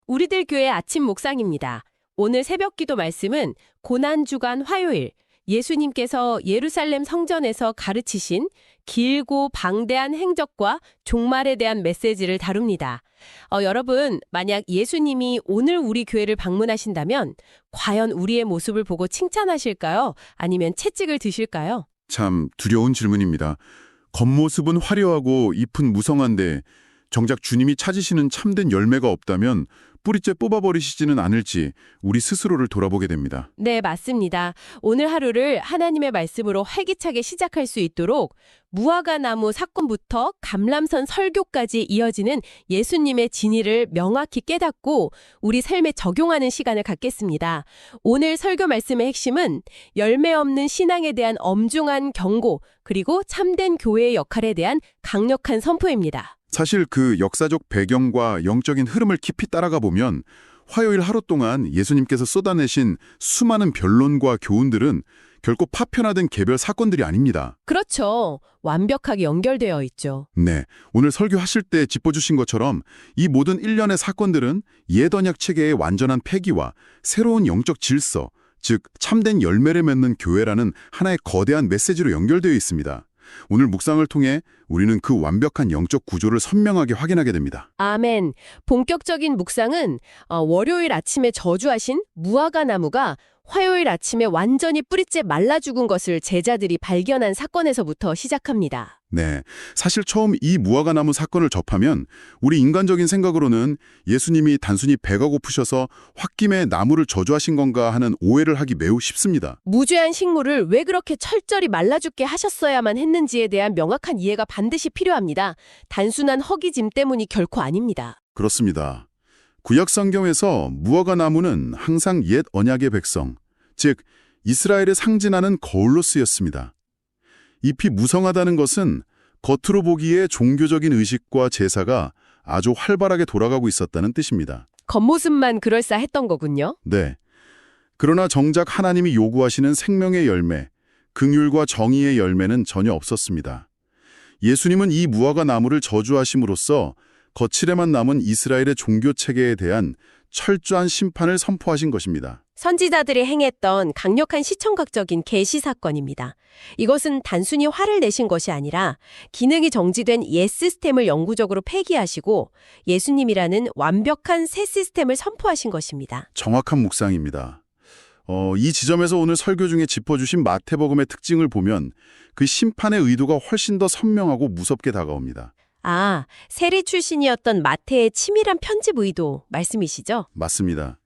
우리들 교회 아침 묵상입니다. 오늘 새벽기도 말씀은 고난주간 화요일, 예수님께서 예루살렘 성전에서 가르치신 길고 방대한 행적과 종말에 대한 메시지를 다룹니다. 여러분, 만약 예수님이 오늘 우리 교회를 방문하신다면 과연 우리의 모습을 보고 칭찬하실까요? 아니면 채찍을 드실까요? 참 두려운 질문입니다. 겉모습은 화려하고 잎은 무성한데 정작 주님이 찾으시는 참된 열매가 없다면 뿌리째 뽑아버리시지는 않을지 우리 스스로를 돌아보게 됩니다. 네, 맞습니다. 오늘 하루를 하나님의 말씀으로 활기차게 시작할 수 있도록 무화과 나무 사건부터 감람선 설교까지 이어지는 예수님의 진리를 명확히 깨닫고 우리 삶에 적용하는 시간을 갖겠습니다. 오늘 설교 말씀의 핵심은 열매 없는 신앙에 대한 엄중한 경고, 그리고 참된 교회의 역할에 대한 강력한 선포입니다. 사실 그 역사적 배경과 영적인 흐름을 깊이 따라가 보면 화요일 하루 동안 예수님께서 쏟아내신 수많은 변론과 교훈들은 결코 파편화된 개별 사건들이 아닙니다. 그렇죠. 완벽하게 연결되어 있죠. 네, 오늘 설교하실 때 짚어주신 것처럼 이 모든 일련의 사건들은 옛 언약 체계의 완전한 폐기와 새로운 영적 질서, 즉 참된 열매를 맺는 교회라는 하나의 거대한 메시지로 연결되어 있습니다. 오늘 묵상을 통해 우리는 그 완벽한 영적 구조를 선명하게 확인하게 됩니다. 아멘. 본격적인 묵상은 월요일 아침에 저주하신 무화과 나무가 화요일 아침에 완전히 뿌리째 말라 죽은 것을 제자들이 발견한 사건에서부터 시작합니다. 네, 사실 처음 이 무화과 나무 사건을 접하면 우리 인간적인 생각으로는 예수님이 단순히 배가 고프셔서 홧김에 나무를 저주하신 건가 하는 오해를 하기 매우 쉽습니다. 무죄한 식물을 왜 그렇게 철저히 말라 죽게 하셨어야만 했는지에 대한 명확한 이해가 반드시 필요합니다. 단순한 허기짐 때문이 결코 아닙니다. 그렇습니다. 구약 성경에서 무화과 나무는 항상 옛 언약의 백성, 즉 이스라엘을 상징하는 거울로 쓰였습니다. 잎이 무성하다는 것은 겉으로 보기에 종교적인 의식과 제사가 아주 활발하게 돌아가고 있었다는 뜻입니다. 겉모습만 그럴싸했던 거군요. 네. 그러나 정작 하나님이 요구하시는 생명의 열매, 긍휼과 정의의 열매는 전혀 없었습니다. 예수님은 이 무화과 나무를 저주하심으로써 거칠에만 남은 이스라엘의 종교 체계에 대한 철저한 심판을 선포하신 것입니다. 선지자들이 행했던 강력한 시청각적인 계시 사건입니다. 이것은 단순히 화를 내신 것이 아니라 기능이 정지된 옛 시스템을 영구적으로 폐기하시고 예수님이라는 완벽한 새 시스템을 선포하신 것입니다. 정확한 묵상입니다. 이 지점에서 오늘 설교 중에 짚어주신 마태복음의 특징을 보면 그 심판의 의도가 훨씬 더 선명하고 무섭게 다가옵니다. 세리 출신이었던 마태의 치밀한 편집 의도 말씀이시죠? 맞습니다.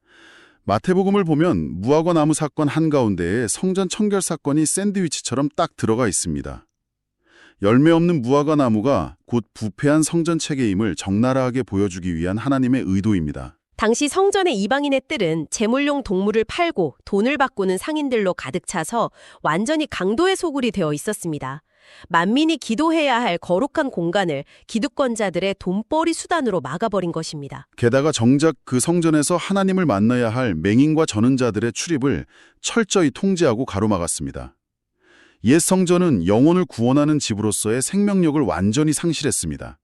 마태복음을 보면 무화과 나무 사건 한가운데에 성전 청결 사건이 샌드위치처럼 딱 들어가 있습니다. 열매 없는 무화과 나무가 곧 부패한 성전 체계임을 적나라하게 보여주기 위한 하나님의 의도입니다. 당시 성전의 이방인의 뜰은 제물용 동물을 팔고 돈을 바꾸는 상인들로 가득 차서 완전히 강도의 소굴이 되어 있었습니다. 만민이 기도해야 할 거룩한 공간을 기득권자들의 돈벌이 수단으로 막아버린 것입니다. 게다가 정작 그 성전에서 하나님을 만나야 할 맹인과 전은자들의 출입을 철저히 통제하고 가로막았습니다. 옛 성전은 영혼을 구원하는 집으로서의 생명력을 완전히 상실했습니다.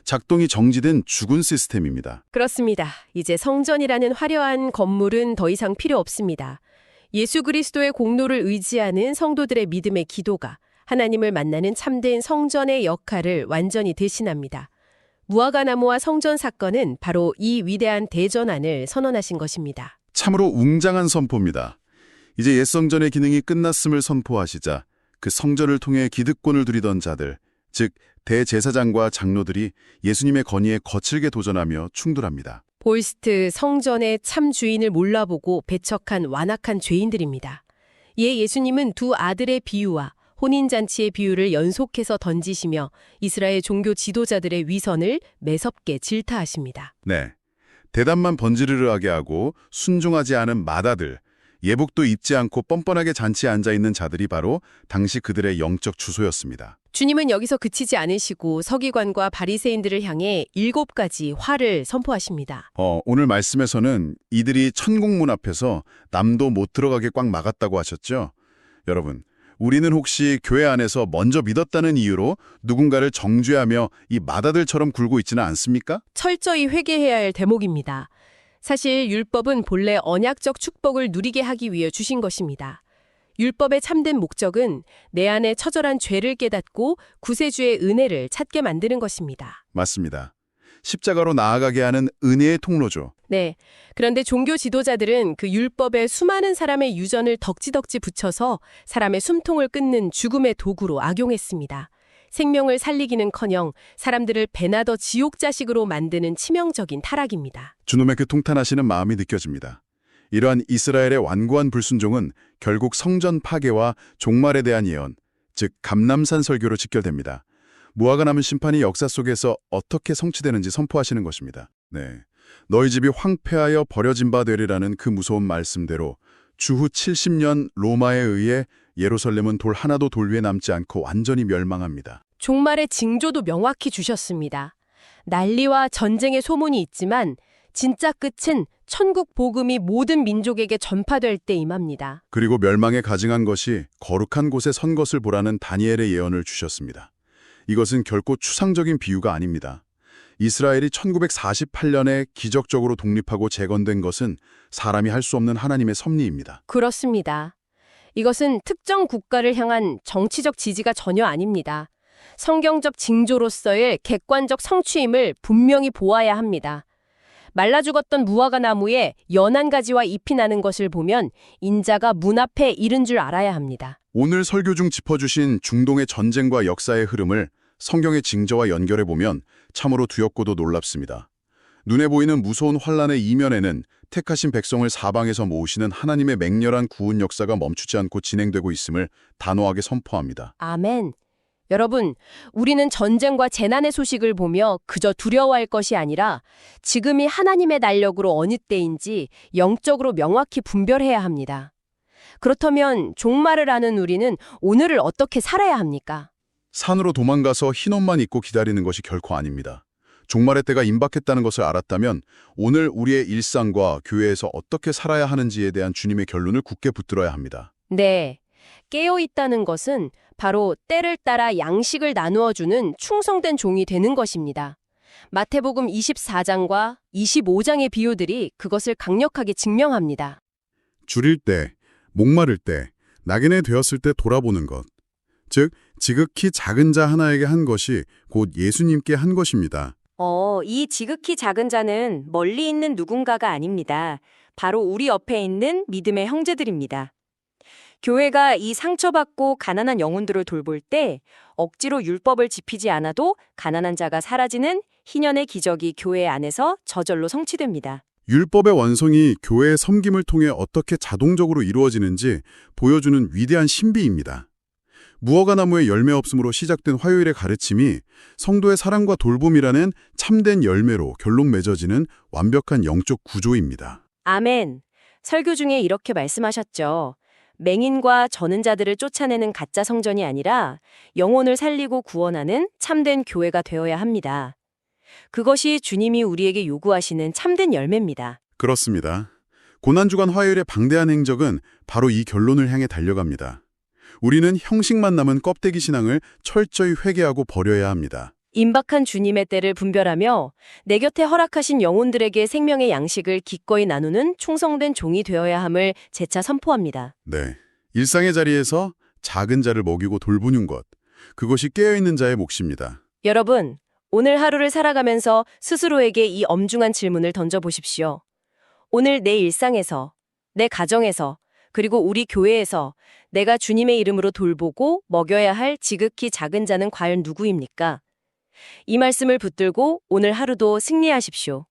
작동이 정지된 죽은 시스템입니다. 그렇습니다. 이제 성전이라는 화려한 건물은 더 이상 필요 없습니다. 예수 그리스도의 공로를 의지하는 성도들의 믿음의 기도가 하나님을 만나는 참된 성전의 역할을 완전히 대신합니다. 무화과 나무와 성전 사건은 바로 이 위대한 대전환을 선언하신 것입니다. 참으로 웅장한 선포입니다. 이제 옛 성전의 기능이 끝났음을 선포하시자 그 성전을 통해 기득권을 누리던 자들, 즉 대제사장과 장로들이 예수님의 건의에 거칠게 도전하며 충돌합니다. 볼스트 성전의 참 주인을 몰라보고 배척한 완악한 죄인들입니다. 이에 예수님은 두 아들의 비유와 혼인잔치의 비유를 연속해서 던지시며 이스라엘 종교 지도자들의 위선을 매섭게 질타하십니다. 네, 대답만 번지르르하게 하고 순종하지 않은 맏아들, 예복도 입지 않고 뻔뻔하게 잔치에 앉아있는 자들이 바로 당시 그들의 영적 주소였습니다. 주님은 여기서 그치지 않으시고 서기관과 바리새인들을 향해 7가지 화를 선포하십니다. 오늘 말씀에서는 이들이 천국문 앞에서 남도 못 들어가게 꽉 막았다고 하셨죠? 여러분, 우리는 혹시 교회 안에서 먼저 믿었다는 이유로 누군가를 정죄하며 이 맏아들처럼 굴고 있지는 않습니까? 철저히 회개해야 할 대목입니다. 사실 율법은 본래 언약적 축복을 누리게 하기 위해 주신 것입니다. 율법의 참된 목적은 내 안에 처절한 죄를 깨닫고 구세주의 은혜를 찾게 만드는 것입니다. 맞습니다. 십자가로 나아가게 하는 은혜의 통로죠. 네. 그런데 종교 지도자들은 그 율법에 수많은 사람의 유전을 덕지덕지 붙여서 사람의 숨통을 끊는 죽음의 도구로 악용했습니다. 생명을 살리기는커녕 사람들을 배나 더 지옥 자식으로 만드는 치명적인 타락입니다. 주님의 그 통탄하시는 마음이 느껴집니다. 이러한 이스라엘의 완고한 불순종은 결국 성전 파괴와 종말에 대한 예언, 즉 감람산 설교로 직결됩니다. 무화과 남은 심판이 역사 속에서 어떻게 성취되는지 선포하시는 것입니다. 네, 너희 집이 황폐하여 버려진 바 되리라는 그 무서운 말씀대로 주후 70년 로마에 의해 예루살렘은 돌 하나도 돌 위에 남지 않고 완전히 멸망합니다. 종말의 징조도 명확히 주셨습니다. 난리와 전쟁의 소문이 있지만 진짜 끝은 천국 복음이 모든 민족에게 전파될 때 임합니다. 그리고 멸망에 가증한 것이 거룩한 곳에 선 것을 보라는 다니엘의 예언을 주셨습니다. 이것은 결코 추상적인 비유가 아닙니다. 이스라엘이 1948년에 기적적으로 독립하고 재건된 것은 사람이 할 수 없는 하나님의 섭리입니다. 그렇습니다. 이것은 특정 국가를 향한 정치적 지지가 전혀 아닙니다. 성경적 징조로서의 객관적 성취임을 분명히 보아야 합니다. 말라 죽었던 무화과 나무에 연한 가지와 잎이 나는 것을 보면 인자가 문 앞에 이른 줄 알아야 합니다. 오늘 설교 중 짚어주신 중동의 전쟁과 역사의 흐름을 성경의 징조와 연결해보면 참으로 두렵고도 놀랍습니다. 눈에 보이는 무서운 환란의 이면에는 택하신 백성을 사방에서 모으시는 하나님의 맹렬한 구원 역사가 멈추지 않고 진행되고 있음을 단호하게 선포합니다. 아멘. 여러분, 우리는 전쟁과 재난의 소식을 보며 그저 두려워할 것이 아니라 지금이 하나님의 날력으로 어느 때인지 영적으로 명확히 분별해야 합니다. 그렇다면 종말을 아는 우리는 오늘을 어떻게 살아야 합니까? 산으로 도망가서 흰옷만 입고 기다리는 것이 결코 아닙니다. 종말의 때가 임박했다는 것을 알았다면 오늘 우리의 일상과 교회에서 어떻게 살아야 하는지에 대한 주님의 결론을 굳게 붙들어야 합니다. 네. 깨어있다는 것은 바로 때를 따라 양식을 나누어주는 충성된 종이 되는 것입니다. 마태복음 24장과 25장의 비유들이 그것을 강력하게 증명합니다. 줄일 때, 목마를 때, 나그네 되었을 때 돌아보는 것. 즉, 지극히 작은 자 하나에게 한 것이 곧 예수님께 한 것입니다. 이 지극히 작은 자는 멀리 있는 누군가가 아닙니다. 바로 우리 옆에 있는 믿음의 형제들입니다. 교회가 이 상처받고 가난한 영혼들을 돌볼 때 억지로 율법을 지키지 않아도 가난한 자가 사라지는 희년의 기적이 교회 안에서 저절로 성취됩니다. 율법의 완성이 교회의 섬김을 통해 어떻게 자동적으로 이루어지는지 보여주는 위대한 신비입니다. 무화과 나무의 열매 없음으로 시작된 화요일의 가르침이 성도의 사랑과 돌봄이라는 참된 열매로 결론 맺어지는 완벽한 영적 구조입니다. 아멘. 설교 중에 이렇게 말씀하셨죠. 맹인과 저는 자들을 쫓아내는 가짜 성전이 아니라 영혼을 살리고 구원하는 참된 교회가 되어야 합니다. 그것이 주님이 우리에게 요구하시는 참된 열매입니다. 그렇습니다. 고난주간 화요일의 방대한 행적은 바로 이 결론을 향해 달려갑니다. 우리는 형식만 남은 껍데기 신앙을 철저히 회개하고 버려야 합니다. 임박한 주님의 때를 분별하며 내 곁에 허락하신 영혼들에게 생명의 양식을 기꺼이 나누는 충성된 종이 되어야 함을 재차 선포합니다. 네, 일상의 자리에서 작은 자를 먹이고 돌보는 것, 그것이 깨어있는 자의 몫입니다. 여러분, 오늘 하루를 살아가면서 스스로에게 이 엄중한 질문을 던져보십시오. 오늘 내 일상에서, 내 가정에서, 그리고 우리 교회에서 내가 주님의 이름으로 돌보고 먹여야 할 지극히 작은 자는 과연 누구입니까? 이 말씀을 붙들고 오늘 하루도 승리하십시오.